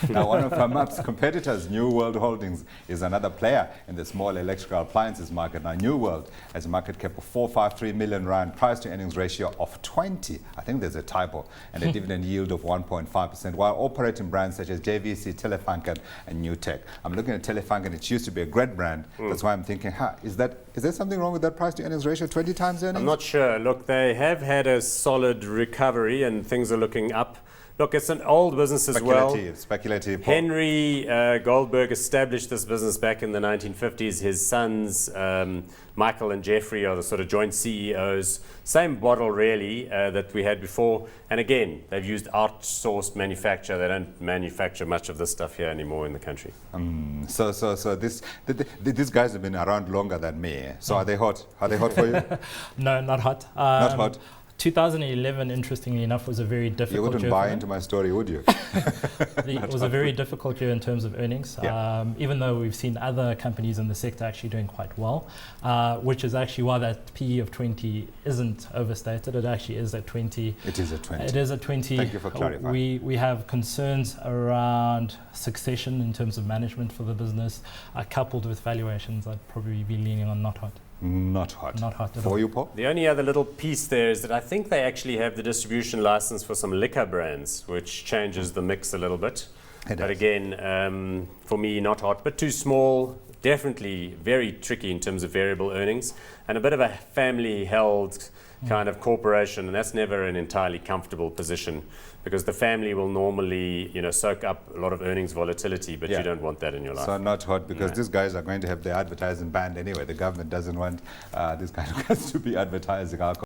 Now, one of Famap's competitors, New World Holdings, is another player in the small electrical appliances market. Now, New World has a market cap of 453 million rand, price to earnings ratio of 20. I think there's a typo, and a dividend yield of 1.5%, while operating brands such as JVC, Telefunken, and New Tech. I'm looking at Telefunken. It used to be a great brand. That's why I'm thinking, is there something wrong with that price to earnings ratio, 20 times earnings? I'm not sure. Look, they have had a solid recovery and things are looking up. Look, it's an old business as well. Speculative. Henry Goldberg established this business back in the 1950s. His sons, Michael and Jeffrey, are the sort of joint CEOs. Same model, really, that we had before. And again, they've used outsourced manufacture. They don't manufacture much of this stuff here anymore in the country. So these guys have been around longer than me. So are they hot? Are they hot for you? No, not hot. Not hot? 2011, interestingly enough, was a very difficult year. You wouldn't buy into my story, would you? It was a very difficult year in terms of earnings, even though we've seen other companies in the sector actually doing quite well, which is actually why that PE of 20 isn't overstated. It actually is at 20. It is at 20. It is at 20. Thank you for clarifying. We have concerns around succession in terms of management for the business, coupled with valuations. I'd probably be leaning on not hot. Not hot. Not hot at all. For you, Paul? The only other little piece there is that I think they actually have the distribution license for some liquor brands, which changes the mix a little bit. But again, for me, not hot, but too small. Definitely very tricky in terms of variable earnings, and a bit of a family-held kind of corporation, and that's never an entirely comfortable position, because the family will normally, soak up a lot of earnings volatility, but you don't want that in your life. So not hot, because these guys are going to have their advertising banned anyway. The government doesn't want these kind of guys to be advertising alcohol.